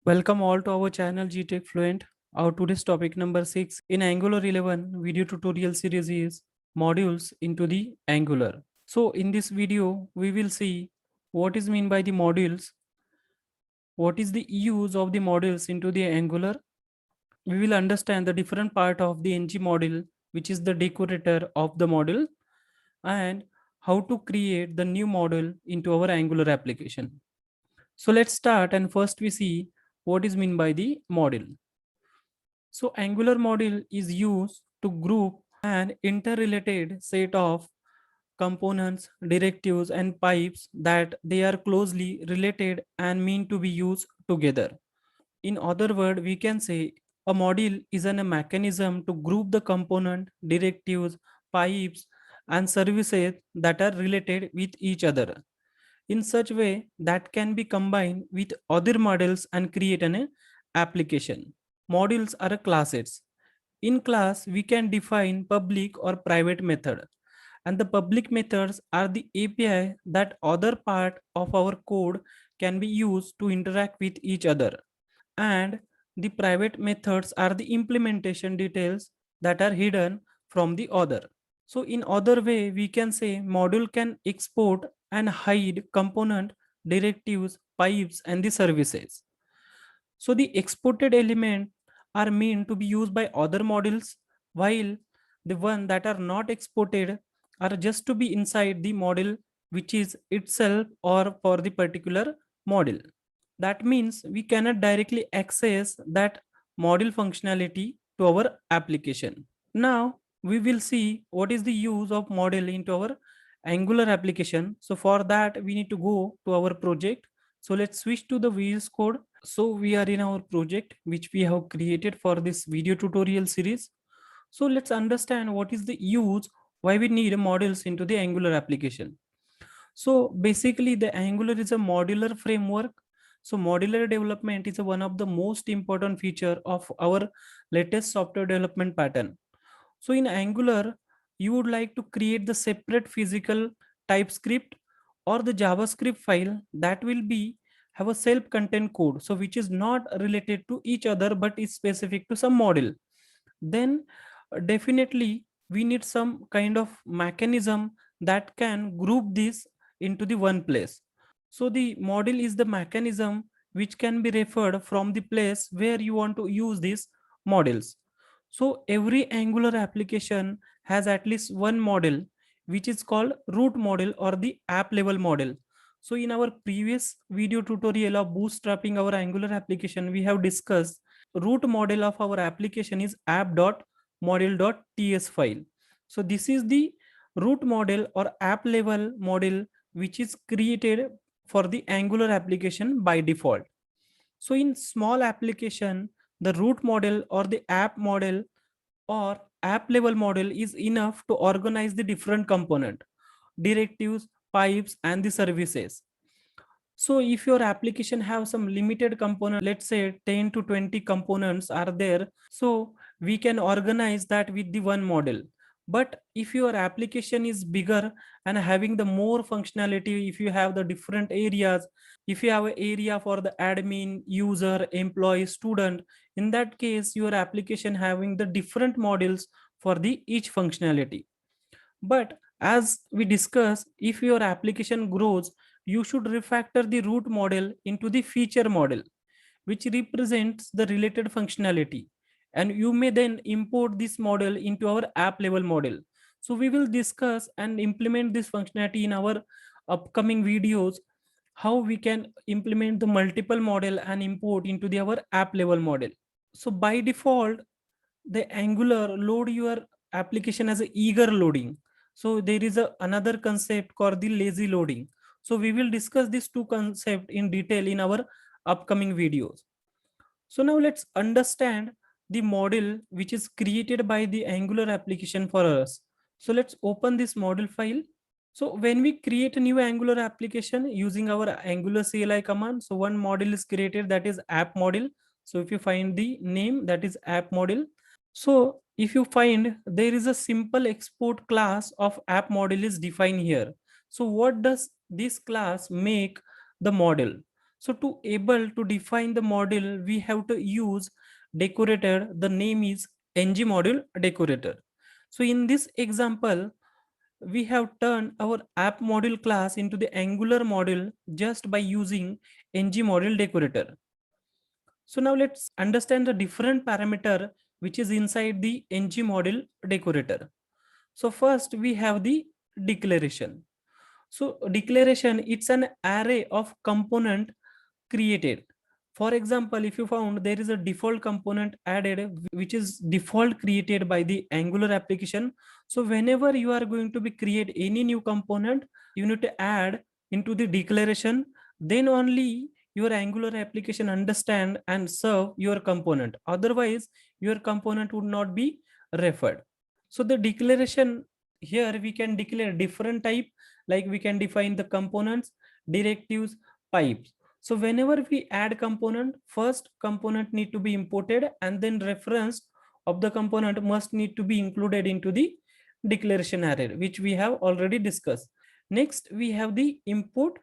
Welcome all to our channel GTech Fluent. Our today's topic number 6 in Angular 11 video tutorial series is modules into the Angular. So in this video, we will see what is mean by the modules, what is the use of the modules into the Angular. We will understand the different part of the NgModule, which is the decorator of the module, and how to create the new module into our Angular application. So let's start, and first we see what is mean by the module. So Angular module is used to group an interrelated set of components, directives, and pipes that they are closely related and mean to be used together. In other words, we can say a module is a mechanism to group the component, directives, pipes, and services that are related with each other in such way that can be combined with other modules and create an application. Modules are classes. In class, we can define public or private method, and the public methods are the API that other part of our code can be used to interact with each other, and the private methods are the implementation details that are hidden from the other. So in other way, we can say module can export and hide component, directives, pipes, and the services. So the exported element are meant to be used by other modules, while the one that are not exported are just to be inside the module which is itself or for the particular module. That means we cannot directly access that module functionality to our application. Now we will see what is the use of model into our Angular application. So for that we need to go to our project. So let's switch to the VS Code. So we are in our project which we have created for this video tutorial series. So let's understand what is the use, why we need models into the Angular application. So basically the Angular is a modular framework. So modular development is one of the most important feature of our latest software development pattern. So in Angular, you would like to create the separate physical TypeScript or the JavaScript file that will be have a self-contained code. So which is not related to each other, but is specific to some model. Then definitely we need some kind of mechanism that can group this into the one place. So the model is the mechanism which can be referred from the place where you want to use these models. So every Angular application has at least one model which is called root model or the app level model. So in our previous video tutorial of bootstrapping our Angular application, we have discussed root model of our application is app.model.ts file. So this is the root model or app level model which is created for the Angular application by default. So in small application, the root model or the app model or app level model is enough to organize the different component, directives, pipes, and the services. So if your application have some limited component, let's say 10 to 20 components are there, so we can organize that with the one model. But if your application is bigger and having the more functionality, if you have the different areas, if you have an area for the admin, user, employee, student, in that case, your application having the different modules for the each functionality. But as we discuss, if your application grows, you should refactor the root model into the feature model, which represents the related functionality. And you may then import this model into our app level model. So we will discuss and implement this functionality in our upcoming videos, how we can implement the multiple model and import into our app level model. So by default, the Angular load your application as a eager loading. So there is another concept called the lazy loading. So we will discuss these two concepts in detail in our upcoming videos. So now let's understand the model which is created by the Angular application for us. So let's open this model file. So when we create a new Angular application using our Angular CLI command, so one model is created, that is app model. So if you find the name, that is app model. So if you find, there is a simple export class of app model is defined here. So what does this class make the model? So to able to define the model, we have to use decorator. The name is NgModule decorator. So in this example, we have turned our app module class into the Angular module just by using NgModule decorator. So now let's understand the different parameter which is inside the NgModule decorator. So first we have the declaration. So declaration, it's an array of component created. For example, if you found there is a default component added which is default created by the Angular application. So whenever you are going to be create any new component, you need to add into the declaration. Then only your Angular application understand and serve your component. Otherwise, your component would not be referred. So the declaration here we can declare different type, like we can define the components, directives, pipes. So whenever we add component, first component need to be imported and then reference of the component must need to be included into the declaration array, which we have already discussed. Next, we have the input.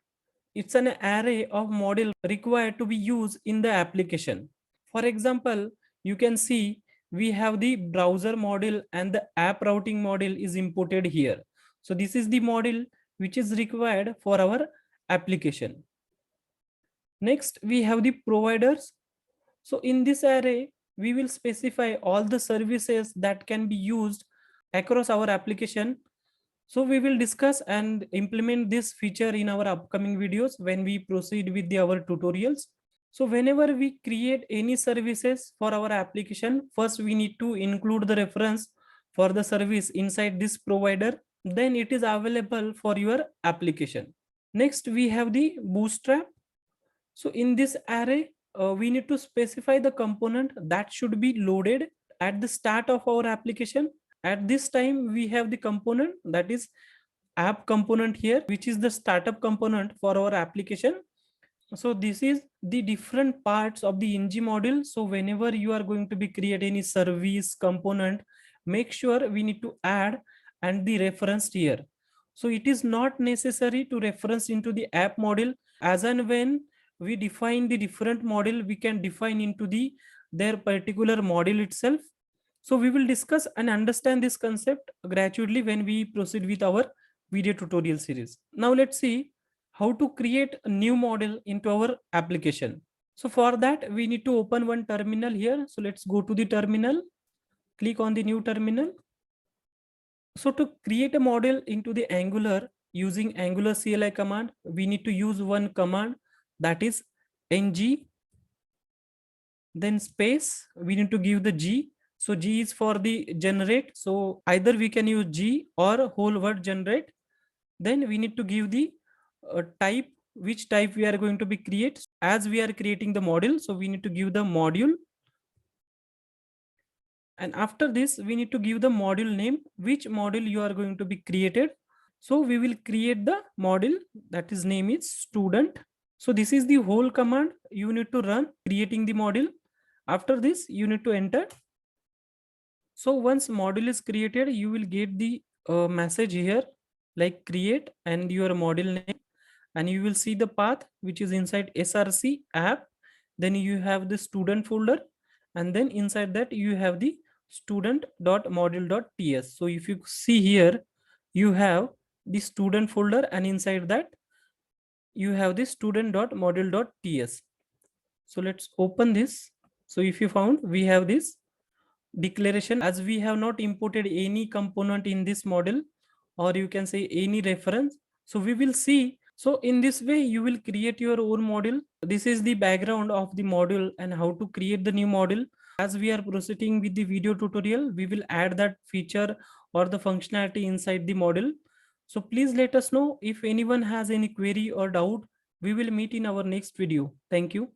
It's an array of model required to be used in the application. For example, you can see we have the browser model and the app routing model is imported here. So this is the model which is required for our application. Next, we have the providers. So in this array, we will specify all the services that can be used across our application. So we will discuss and implement this feature in our upcoming videos when we proceed with our tutorials. So whenever we create any services for our application, first we need to include the reference for the service inside this provider. Then it is available for your application. Next, we have the bootstrap. So in this array, we need to specify the component that should be loaded at the start of our application. At this time, we have the component that is app component here, which is the startup component for our application. So this is the different parts of the NgModule. So whenever you are going to be create any service component, make sure we need to add and the reference here. So it is not necessary to reference into the app module. As and when we define the different model, we can define into the their particular model itself. So we will discuss and understand this concept gradually when we proceed with our video tutorial series. Now let's see how to create a new model into our application. So for that, we need to open one terminal here. So let's go to the terminal, click on the new terminal. So to create a model into the Angular using Angular CLI command, we need to use one command, that is ng, then space, we need to give the G. So G is for the generate. So either we can use G or whole word generate. Then we need to give the type, which type we are going to be create. As we are creating the model, so we need to give the module. And after this, we need to give the module name, which module you are going to be created. So we will create the module that is name is student. So this is the whole command you need to run creating the module. After this, you need to enter. So once module is created, you will get the message here like create and your module name, and you will see the path which is inside src app. Then you have the student folder, and then inside that you have the student.module.ts. So if you see here, you have the student folder, and inside that you have the student.module.ts. So let's open this. So if you found, we have this declaration. As we have not imported any component in this model, or you can say any reference, so we will see. So in this way you will create your own model. This is the background of the module and how to create the new model. As we are proceeding with the video tutorial, we will add that feature or the functionality inside the model. So please let us know if anyone has any query or doubt. We will meet in our next video. Thank you.